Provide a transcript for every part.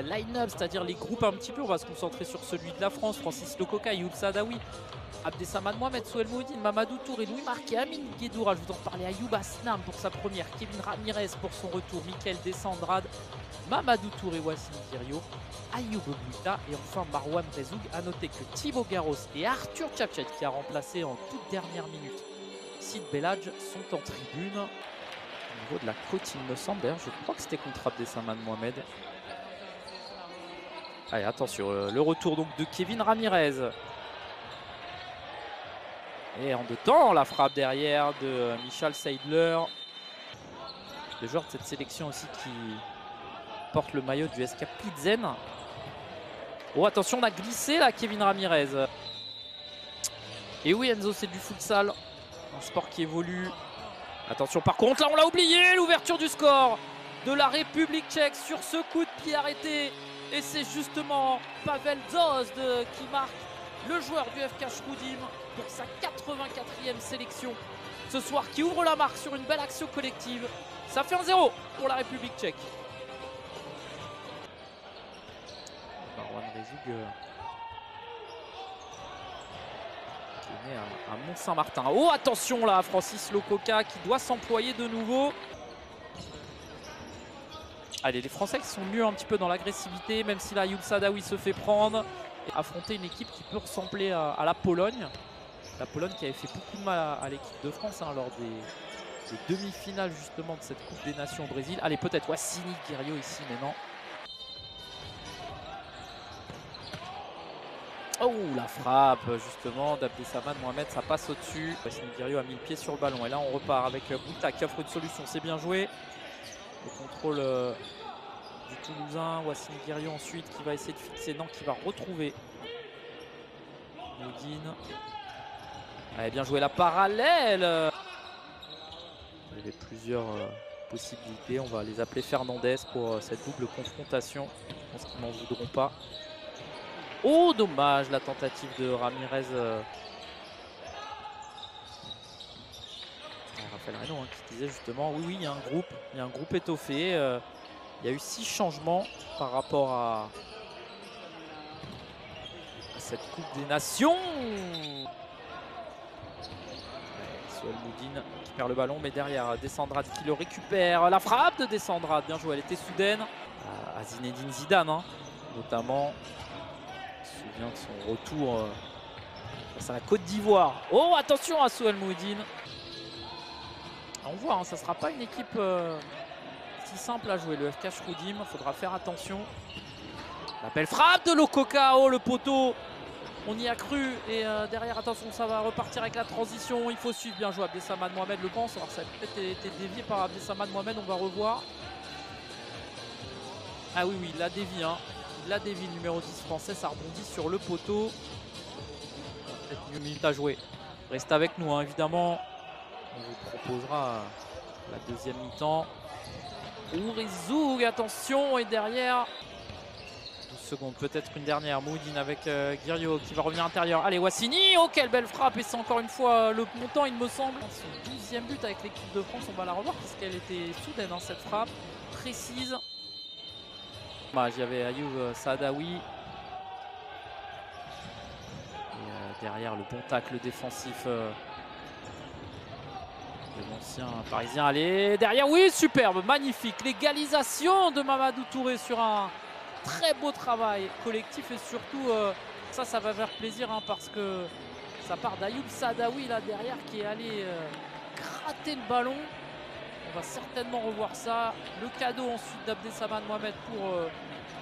line-up, c'est-à-dire les groupes un petit peu. On va se concentrer sur celui de la France. Francis Lococa, Ayoub Saadawi, Abdessamad Mohamed, Souhel Mouhidine, Mamadou Touré, Louis Marquet, Amine Guédoura. Je vous en parlais. Ayoub Asnam pour sa première, Kevin Ramirez pour son retour, Mickaël Desandrade, Mamadou Touré, Wassine Kirio, Ayoub Bouita et enfin Marwan Rezoug. A noter que Thibaut Garros et Arthur Tchapchet, qui a remplacé en toute dernière minute Sid Belhadj, sont en tribune. Au niveau de la côte, il me semble. D'ailleurs, je crois que c'était contre Abdessamad Mohamed. Allez, attention, le retour donc de Kevin Ramirez. Et en deux temps, la frappe derrière de Michal Seidler. Le joueur de cette sélection aussi qui porte le maillot du SK Plzen. Oh, attention, on a glissé là, Kevin Ramirez. Et oui, Enzo, c'est du futsal. Un sport qui évolue. Attention, par contre, là, on l'a oublié, l'ouverture du score de la République tchèque sur ce coup de pied arrêté. Et c'est justement Pavel Dzozd qui marque, le joueur du FK Shroudim, pour sa 84e sélection ce soir, qui ouvre la marque sur une belle action collective. Ça fait 1-0 pour la République tchèque. Marwan Rezoug qui est né à Mont-Saint-Martin. Oh, attention là, Francis Lococa qui doit s'employer de nouveau. Allez, les Français qui sont mieux un petit peu dans l'agressivité, même si là Ayoub Saadawi se fait prendre. Et affronter une équipe qui peut ressembler à la Pologne. La Pologne qui avait fait beaucoup de mal à l'équipe de France lors des demi-finales justement de cette Coupe des Nations au Brésil. Allez, peut-être Wassine Kirio ici, mais non. Oh, la frappe justement d'Abdessamad Mohamed, ça passe au-dessus. Wassine Kirio a mis le pied sur le ballon et là on repart avec Bouta qui offre une solution, c'est bien joué. Le contrôle du Toulousain, Wassine Kirio ensuite qui va essayer de fixer, non, qui va retrouver Mouhidine. Allez, bien joué la parallèle. Il y avait plusieurs possibilités, on va les appeler Fernandez pour cette double confrontation. Je pense qu'ils n'en voudront pas. Oh, dommage, la tentative de Ramirez. Raphaël Reynaud qui disait justement, oui, il y a un groupe étoffé. Il y a eu 6 changements par rapport à cette Coupe des Nations. Souhel Mouhidine qui perd le ballon, mais derrière Desandrade qui le récupère. La frappe de Desandrade, bien joué, elle était soudaine. À Zinedine Zidane, notamment. On se souvient de son retour face à la Côte d'Ivoire. Oh, attention à Souhel Mouhidine. On voit, ça ne sera pas une équipe si simple à jouer. Le FK Shroudim, il faudra faire attention. La belle frappe de Lococa, oh le poteau. On y a cru et derrière, attention, ça va repartir avec la transition. Il faut suivre, bien joué. Abdessamad Mohamed le pense. Alors ça a peut-être été dévié par Abdessamad Mohamed, on va revoir. Ah oui, il l'a dévié. Il l'a dévié, le numéro 10 français, ça rebondit sur le poteau. Peut-être une minute à jouer. Reste avec nous, évidemment. On vous proposera la deuxième mi-temps. Rezoug, attention, et derrière 12 secondes, peut-être une dernière. Mouhidine avec Kirio qui va revenir à l'intérieur. Allez, Wassini, oh quelle belle frappe. Et c'est encore une fois le montant, il me semble. Son 12e but avec l'équipe de France, on va la revoir parce qu'elle était soudaine, cette frappe précise. Il y avait Ayoub Saadawi. Et derrière, le bon tacle défensif de l'ancien parisien. Allez, derrière, oui, superbe, magnifique. L'égalisation de Mamadou Touré sur un très beau travail collectif. Et surtout, ça va faire plaisir parce que ça part d'Ayoub Saadawi là derrière qui est allé gratter le ballon. On va certainement revoir ça. Le cadeau ensuite d'Abdessamad Mohamed pour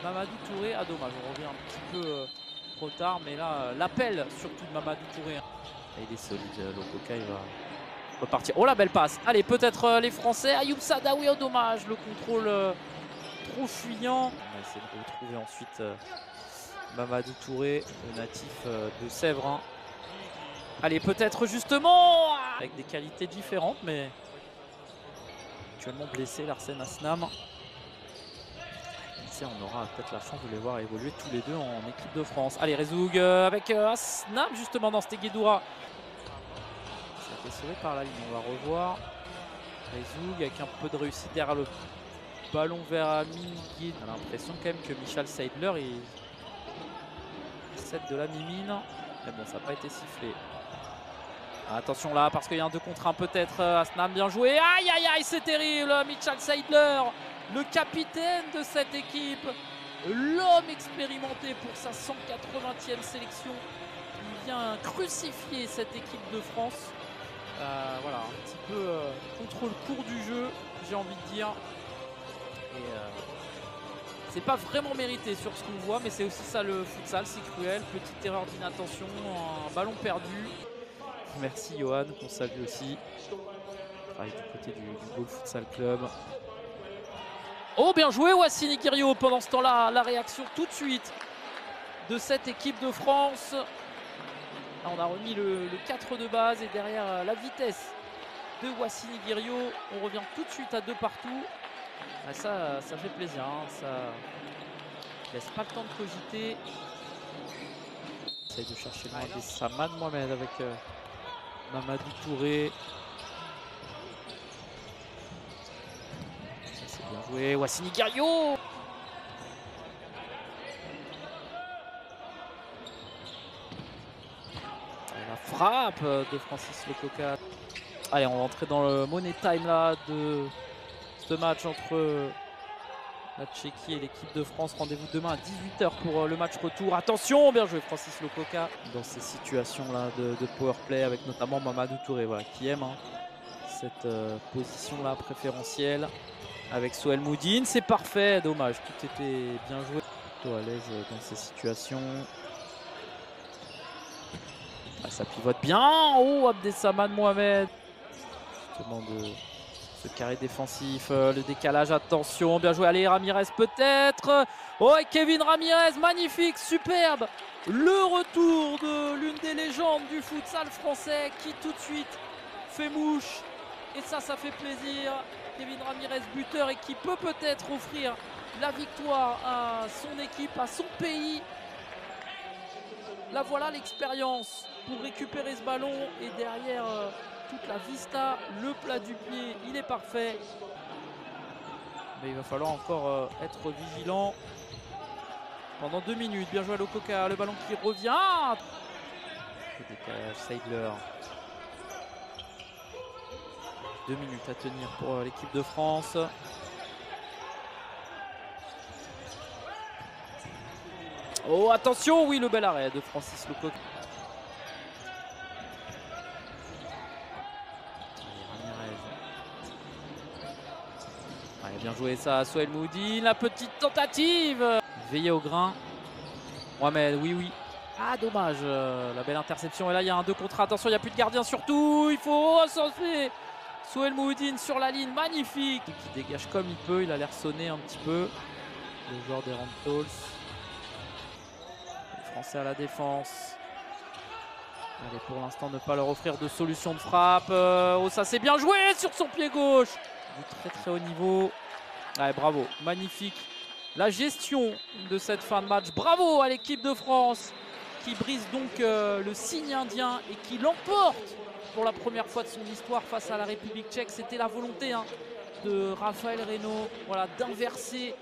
Mamadou Touré. Ah, dommage, on revient un petit peu trop tard. Mais là, l'appel surtout de Mamadou Touré. Et il est solide, Lococa, il va repartir. Oh, la belle passe. Allez, peut-être les Français. Ayoub Saadawi, oh dommage, le contrôle trop fuyant. On va essayer de retrouver ensuite Mamadou Touré, le natif de Sèvres. Allez, peut-être justement avec des qualités différentes, mais actuellement blessé, Larsen Asnam. On aura peut-être la chance de les voir évoluer tous les deux en équipe de France. Allez, Rezoug avec Asnam justement dans cette Guédoura. Ça a été sauvé par la ligne, on va revoir. Rezoug avec un peu de réussite derrière le ballon vers Mimine. On a l'impression quand même que Michal Seidler il cède de la Mimine. Mais bon, ça n'a pas été sifflé. Attention là, parce qu'il y a un 2 contre 1 peut-être. Asnam, bien joué. Aïe, aïe, aïe, c'est terrible. Michal Seidler, le capitaine de cette équipe. L'homme expérimenté pour sa 180e sélection. Il vient crucifier cette équipe de France. Voilà, un petit peu contre le cours du jeu, j'ai envie de dire. Et c'est pas vraiment mérité sur ce qu'on voit, mais c'est aussi ça le futsal, c'est cruel. Petite erreur d'inattention, un ballon perdu. Merci Johan, qu'on salue aussi. Travaille du côté du Gol Futsal Club. Oh, bien joué Wassini Guerriot. Pendant ce temps-là, la réaction tout de suite de cette équipe de France. Là, on a remis le 4 de base et derrière la vitesse de Wassini Guerriot, on revient tout de suite à 2 partout. Ah, ça fait plaisir, hein. Ça laisse pas le temps de cogiter. Essaye de chercher loin des Samad Mohamed avec Mamadou Touré. Ça c'est bien joué, Wassini Guerriot. La frappe de Francis Lococa. Allez, on va entrer dans le money time là de ce match entre la Tchéquie et l'équipe de France. Rendez-vous demain à 18 h pour le match retour. Attention, bien joué Francis Lococa dans ces situations là de power play avec notamment Mamadou Touré, voilà, qui aime cette position là préférentielle avec Soel Moudine. C'est parfait, dommage, tout était bien joué. Plutôt à l'aise dans ces situations. Ah, ça pivote bien. Oh, Abdessamad Mohamed. Justement de ce carré défensif, le décalage, attention, bien joué. Allez, Ramirez peut-être. Oh, et Kevin Ramirez, magnifique, superbe. Le retour de l'une des légendes du futsal français qui tout de suite fait mouche. Et ça fait plaisir. Kevin Ramirez, buteur, et qui peut peut-être offrir la victoire à son équipe, à son pays. Là, voilà l'expérience pour récupérer ce ballon et derrière toute la vista, le plat du pied, il est parfait. Mais il va falloir encore être vigilant pendant 2 minutes. Bien joué à Lococa, le ballon qui revient. Le décalage, Seidler. 2 minutes à tenir pour l'équipe de France. Oh, attention, oui, le bel arrêt de Francis Lococa. Allez, bien joué ça à Soel Moudine, la petite tentative. Veillé au grain. Mohamed, oui, oui. Ah, dommage, la belle interception. Et là, il y a un 2 contre 1. Attention, il n'y a plus de gardien surtout. Il faut recenser. Soel Moudine sur la ligne, magnifique. Qui dégage comme il peut, il a l'air sonné un petit peu. Le joueur des Rantals. Français à la défense. Allez, pour l'instant, ne pas leur offrir de solution de frappe. Oh, ça c'est bien joué sur son pied gauche. Du très haut niveau. Allez, bravo, magnifique. La gestion de cette fin de match. Bravo à l'équipe de France qui brise donc le signe indien et qui l'emporte pour la première fois de son histoire face à la République tchèque. C'était la volonté de Raphaël Reynaud, voilà, d'inverser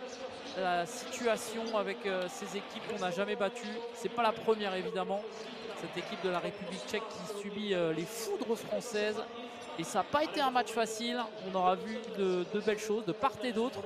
la situation avec ces équipes qu'on n'a jamais battues. C'est pas la première évidemment, cette équipe de la République tchèque qui subit les foudres françaises. Et ça n'a pas été un match facile, on aura vu de belles choses de part et d'autre.